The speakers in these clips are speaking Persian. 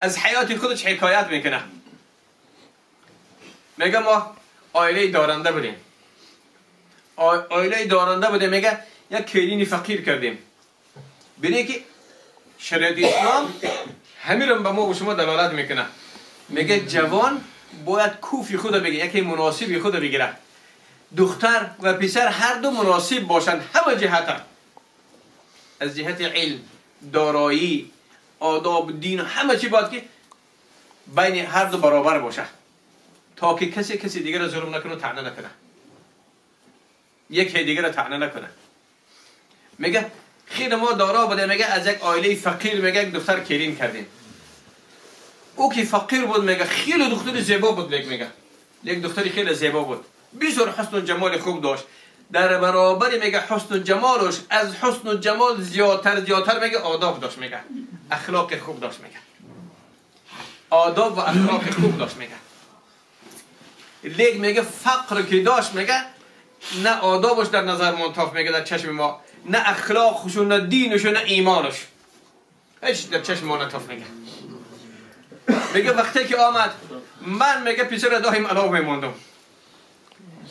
از حیات خودش حکایت میکنه. میگه ما عائله دارنده بودیم. عائله دارنده بودیم. میگه یک کلینی فقیر کردیم. ببینید که شریعت اسلام همین رو به ما و شما دلالت میکنه. میگه جوان باید کوفی خود بگیره، یکی مناسبی خود بگیره. دختر و پسر هر دو مناسب باشند، همه جهت، از جهت علم، دارایی، آداب، دین، همه چی باید که بین هر دو برابر باشه، تا که کسی دیگر رو ظلم نکنه و طعنه نکنه، یکی دیگر رو طعنه نکنه. میگه خیلی ما دارا بوده. میگه از یک عائله فقیر میگه یک دختر کلین کردیم. او که فقیر بود میگه خیلی دختر زیبا بود. میگه یک دختری خیلی زیبا بود، بسیار حسن و جمال خوب داشت. در برابر میگه حسن و جمالش، از حسن و جمال زیادتر میگه آداب داشت. میگه اخلاق خوب داشت. میگه آداب و اخلاق خوب داشت. میگه لیک میگه فقر که داشت میگه نه آدابش در نظر منتاف میگه در چشم ما، نه اخلاقش نه دینش نه ایمانش، هیچ در چشم ما نتاف. میگه وقتی که آمد من میگه پسر دایم علاقه میموندم.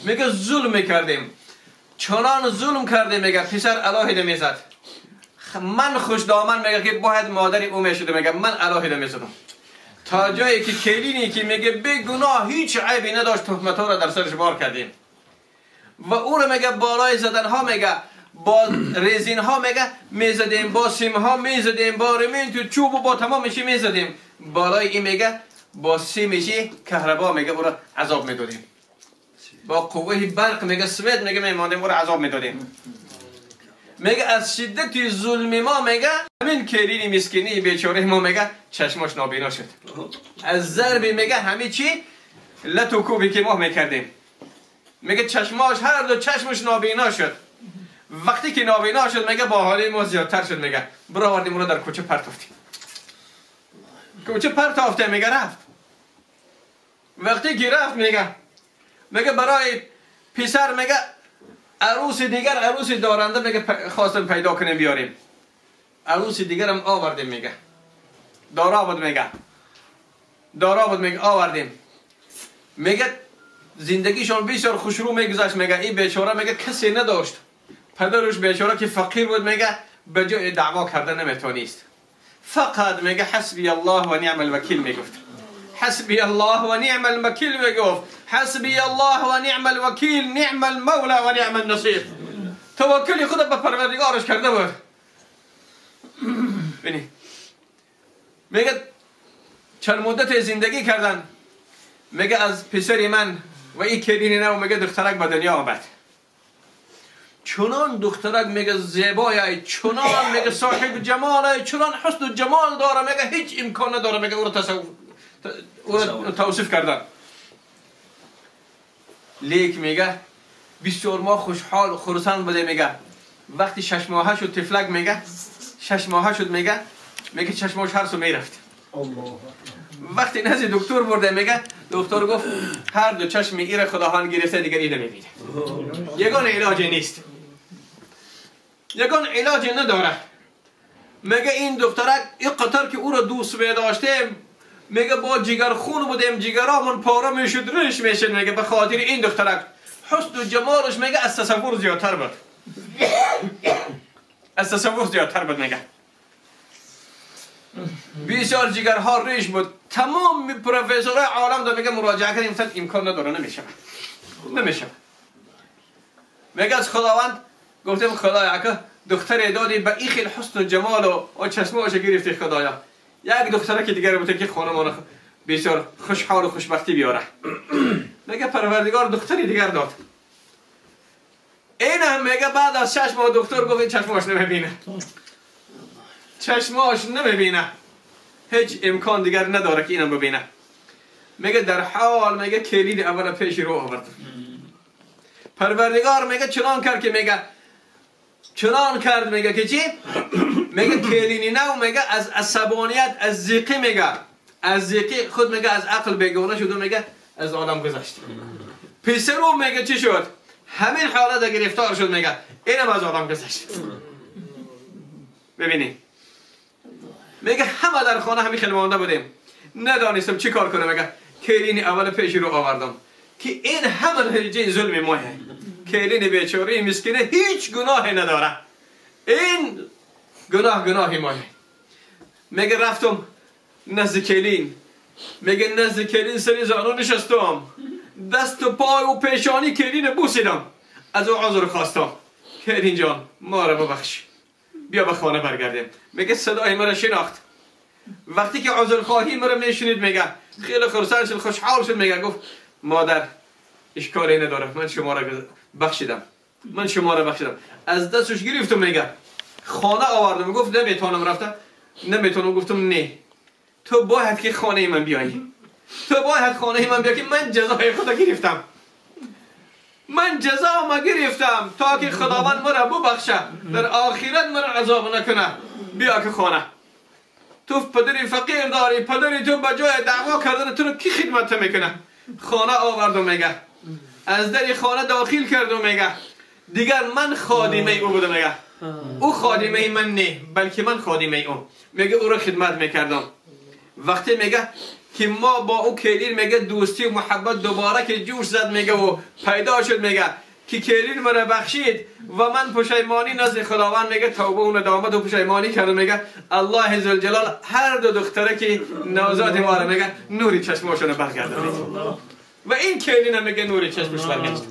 میگه ظلم میکردیم، چنان ظلم کردیم. میگه پسر علاهده میزد. من خوش دامن میگه که باید مادری او میشده. میگه من علاهده میزدم تا جایی که کلینی که میگه بگناه هیچ عیبی نداشت تهمت‌ها را در سرش بار کردیم و او رو میگه بالای زدن ها میگه با رزین ها میگه میزدیم، با سیم ها میزدیم، با رمین تو چوب و با تمامشی میزدیم. بالای این میگه با سیمشی کهربا میگه او را عذاب میدادیم، با قوه برق میگه سوید میگه میماندیم او را عذاب میدادیم. میگه از شدت ظلم ما میگه همین کلینی مسکینی بیچاره ما میگه چشماش نابینا شد. از ضرب میگه همه چی لط و کوبی که ما میکردیم. میگه چشماش هر دو چشمش نابینا شد. وقتی که نابینا شد میگه با حالی ما زیادتر شد. میگه برآوردیم اون رو در کوچه پرتافتیم. کوچه پرتافته میگه رفت. وقتی که رفت میگه برای پسر میگه عروس دیگر، عروس دارنده میگه خواستم پیدا کنیم بیاریم. عروس دیگر هم آوردیم. میگه دارا بود. میگه آوردیم. میگه زندگیشون بسیار خوشرو میگذشت. میگه این بیچاره میگه کسی نداشت. پدرش بیچاره که فقیر بود میگه به جای دعوا کردن نمیتونست. فقط میگه حسبی الله و نعم الوکیل میگفت. حسبی الله و نعم الوکیل میگفت. حسبی الله و نعم الوکیل، نعم المولى و نعم النصير. توکلی خود به پروردگارش کرده بود. ببین میگه چند مدت زندگی کردن. میگه از پسر من و این کلین نو میگه دخترک به دنیا آمد. چنان دخترک میگه زیبایی، چنان میگه صاحب جمالی، چنان حسن و جمال داره. میگه هیچ امکان نداره میگه او رو توصیف کردن. لیک میگه بسیار ما خوشحال خرسند بوده. میگه وقتی 6 ماهه شد طفلک میگه 6 ماهه شد میگه چشماش هر سو میرفت. وقتی نزد دکتر برده میگه دکتر گفت هر دو چشم ایره خداوند گرفته دیگر اینو میبینه. یگان علاجی نیست، یگان علاجی نداره. میگه این دخترک این قطر که او را دوست داشته میگه با جگر خون بودیم، جگرامون پاره میشد، ریش میشد. میگه به خاطر این دخترک حسن و جمالش میگه از تصور زیادتر بود. از تصور زیادتر بود. میگه بسیار جگرها ریش بود. تمام پروفسورای عالم دا میگه مراجعه کنیم مثلا امکان نداره، نمیشه. میگه از خداوند گفتیم خدایا که دختر دادی به این خیلی حسن و جمال و چشماش گرفتی خدایا، یک دختره که دیگر بوده که خانمان بسیار خوشحال و خوشبختی بیاره. میگه پروردگار دختری دیگر داد. این هم میگه بعد از 6 ماه دکتر گفت چشماش نمیبینه، چشماش نمیبینه، هیچ امکان دیگر نداره که اینم ببینه. میگه در حال میگه کلید اول پیش رو آورد. پروردگار میگه چنان کرد که میگه که چی؟ میگه کلینی نو میگه از عصبانیت، از ضیقی، میگه از ضیقی خود میگه از عقل بیگانه شد و میگه از عالم گذشت. پسرو میگه چی شد؟ همین حالت گرفتار شد. میگه اینم از عالم گذشت. ببینید میگه همه در خانه همین خیلی مانده بودیم. ندانستم چی کار کنم. میگه کلین اول پیش رو آوردم که این همه نتیجه ظلم ماه. کلین بیچاره مسکینه هیچ گناهی نداره، این گناه ماه. میگه رفتم نزد کلین، میگه نزد کلین سری زانو نشستم، دست و پای و پیشانی کلین بوسیدم، از او عذر خواستم. کلین جان ما را ببخش، بیا به خانه برگردیم. میگه صدای مرا شناخت. وقتی که عذر خواهی مرا میشنید میگه خیلی خرسند شد، خوشحال شد. میگه گفت مادر اشکالی نداره، من شما را بخشیدم، من شما را بخشیدم. از دستش گرفتم. میگه خانه آوردم. گفت نمیتونم رفتم، نمیتونم. گفتم نه، تو باید که خانه من بیایی، تو باید خانه من بیایی که من جزای خدا گرفتم، من جزا ما گرفتم تا که خداوند مرا ببخشه، در آخرت مرا عذاب نکنه. بیا که خانه. تو پدری فقیر داری، پدری تو بجای دعوا کردن تو رو کی خدمت میکنه؟ خانه آوردم. میگه از در خانه داخل کردم. میگه دیگر من خادمه او بودم. میگه او خادمه من نه، بلکه من خادمه او. میگه او رو خدمت میکردم. وقتی میگه که ما با او کلین میگه دوستی و محبت دوباره که جوش زد، میگه و پیدا شد. میگه که کلین مرا بخشید و من پشیمانی نزد خداوند میگه توبه و ندامت و پشیمانی کردم. میگه الله عزوجل هر دو دختره که نوزاد ما را میگه نوری چشماشون برگردانید و این کلین هم میگه نوری چشمش برگشت.